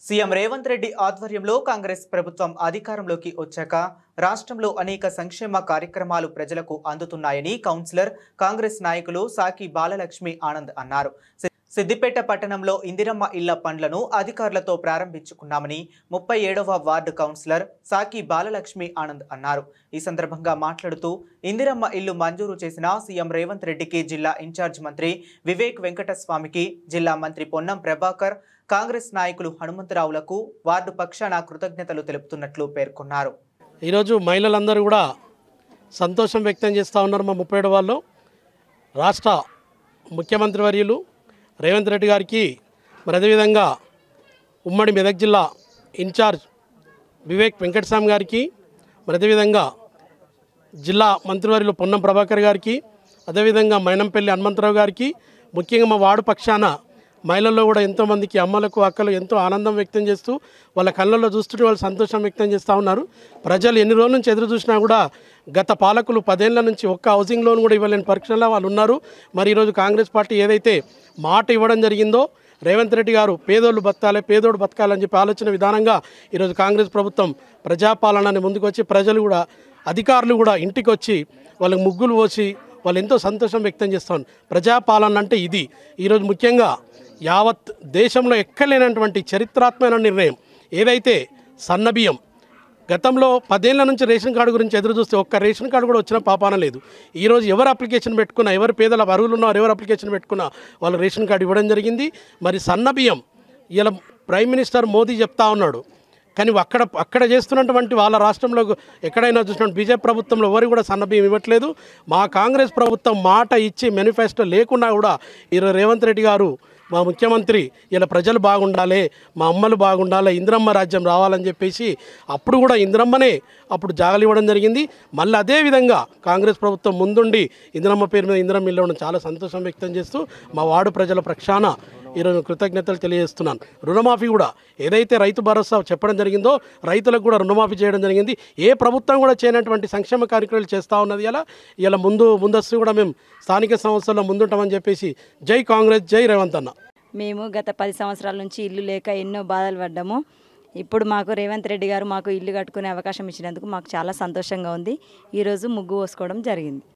CM Revanth Reddy ఆధ్వర్యంలో కాంగ్రెస్ ప్రభుత్వం అధికారంలోకి వచ్చాక రాష్ట్రంలో అనేక సంక్షేమ కార్యక్రమాలు ప్రజలకు అందుతున్నాయని కౌన్సిలర్ కాంగ్రెస్ నాయకులు సాకి బాలలక్ష్మి ఆనంద్ అన్నారు. సిద్దిపేట పట్టణంలో ఇందిరమ్మ ఇళ్ల పనులను అధికారులతో ప్రారంభించుకున్నామని 37వ వార్డు కౌన్సిలర్ సాకి బాలలక్ష్మి ఆనంద్ అన్నారు. ఈ సందర్భంగా మాట్లాడుతూ ఇందిరమ్మ ఇల్లు మంజూరు చేసిన సీఎం రేవంత్ రెడ్డికి జిల్లా ఇన్ఛార్జ్ మంత్రి వివేక్ వెంకటస్వామికి, జిల్లా మంత్రి పొన్నం ప్రభాకర్, కాంగ్రెస్ నాయకులు హనుమంతరావులకు వార్డు పక్షాన కృతజ్ఞతలు తెలుపుతున్నట్లు పేర్కొన్నారు. ఈరోజు మహిళలందరూ కూడా సంతోషం వ్యక్తం చేస్తూ ఉన్నారు. మా 37 వాళ్ళు రాష్ట్ర ముఖ్యమంత్రి వర్యులు రేవంత్ రెడ్డి గారికి, మరి అదేవిధంగా ఉమ్మడి మెదక్ జిల్లా ఇన్ఛార్జ్ వివేక్ వెంకటస్వామి గారికి, మరి అదేవిధంగా జిల్లా మంత్రివర్యులు పొన్నం ప్రభాకర్ గారికి, అదేవిధంగా మైనంపల్లి హనుమంతరావు గారికి, ముఖ్యంగా మా వార్డు పక్షాన మహిళల్లో కూడా ఎంతోమందికి అమ్మలకు అక్కలు ఎంతో ఆనందం వ్యక్తం చేస్తూ వాళ్ళ కళ్ళల్లో చూస్తుంటే వాళ్ళు సంతోషం వ్యక్తం చేస్తూ ఉన్నారు. ప్రజలు ఎన్ని రోజుల నుంచి ఎదురు చూసినా కూడా గత పాలకులు 10 ఏళ్ల నుంచి ఒక్క హౌసింగ్ లోన్ కూడా ఇవ్వలేని పరీక్షల్లో వాళ్ళు ఉన్నారు. మరి ఈరోజు కాంగ్రెస్ పార్టీ ఏదైతే మాట ఇవ్వడం జరిగిందో, రేవంత్ రెడ్డి గారు పేదోళ్ళు బతకాలి, పేదోడు బతకాలని చెప్పి ఆలోచన విధానంగా ఈరోజు కాంగ్రెస్ ప్రభుత్వం ప్రజాపాలనని ముందుకు వచ్చి ప్రజలు కూడా అధికారులు కూడా ఇంటికి వచ్చి వాళ్ళకి ముగ్గులు పోసి వాళ్ళు ఎంతో సంతోషం వ్యక్తం చేస్తాను. ప్రజాపాలన అంటే ఇది. ఈరోజు ముఖ్యంగా యావత్ దేశంలో ఎక్కలేనటువంటి చరిత్రాత్మకమైన నిర్ణయం ఏదైతే సన్నబియ్యం గతంలో 10 ఏళ్ల నుంచి రేషన్ కార్డు గురించి ఎదురు చూస్తే ఒక్క రేషన్ కార్డు కూడా వచ్చిన పాపాన లేదు. ఈరోజు ఎవరు అప్లికేషన్ పెట్టుకున్నా, ఎవరు పేదల అర్హులు ఉన్నారు, ఎవరు అప్లికేషన్ పెట్టుకున్నా వాళ్ళు రేషన్ కార్డు ఇవ్వడం జరిగింది. మరి సన్నబియ్యం ఇలా ప్రైమ్ మినిస్టర్ మోదీ చెప్తా ఉన్నాడు, కానీ అక్కడ చేస్తున్నటువంటి వాళ్ళ రాష్ట్రంలో ఎక్కడైనా చూసినట్టు బీజేపీ ప్రభుత్వంలో ఎవరు కూడా సన్నబియ్యం ఇవ్వట్లేదు. మా కాంగ్రెస్ ప్రభుత్వం మాట ఇచ్చి మేనిఫెస్టో లేకున్నా కూడా ఈరోజు రేవంత్ రెడ్డి గారు మా ముఖ్యమంత్రి ఇలా ప్రజలు బాగుండాలి, మా అమ్మలు బాగుండాలి, ఇందిరమ్మ రాజ్యం రావాలని చెప్పేసి అప్పుడు కూడా ఇందిరమ్మనే అప్పుడు జాగలు ఇవ్వడం జరిగింది. మళ్ళీ అదేవిధంగా కాంగ్రెస్ ప్రభుత్వం ముందుండి ఇందిరమ్మ పేరు మీద ఇందిరమ్మ ఇల్లు ఇవ్వడం చాలా సంతోషం వ్యక్తం చేస్తూ మా వార్డు ప్రజల పక్షాన ఈరోజు కృతజ్ఞతలు తెలియజేస్తున్నాను. రుణమాఫీ కూడా ఏదైతే రైతు భరోసా చెప్పడం జరిగిందో రైతులకు కూడా రుణమాఫీ చేయడం జరిగింది. ఏ ప్రభుత్వం కూడా చేయనటువంటి సంక్షేమ కార్యక్రమాలు చేస్తూ ఉన్నది. ఇలా ముందస్తు కూడా మేము స్థానిక సంస్థల్లో ముందుంటామని చెప్పేసి జై కాంగ్రెస్, జై రేవంత్ అన్న. మేము గత 10 సంవత్సరాల నుంచి ఇల్లు లేక ఎన్నో బాధలు పడ్డాము. ఇప్పుడు మాకు రేవంత్ రెడ్డి గారు మాకు ఇల్లు కట్టుకునే అవకాశం ఇచ్చినందుకు మాకు చాలా సంతోషంగా ఉంది. ఈరోజు ముగ్గు పోసుకోవడం జరిగింది.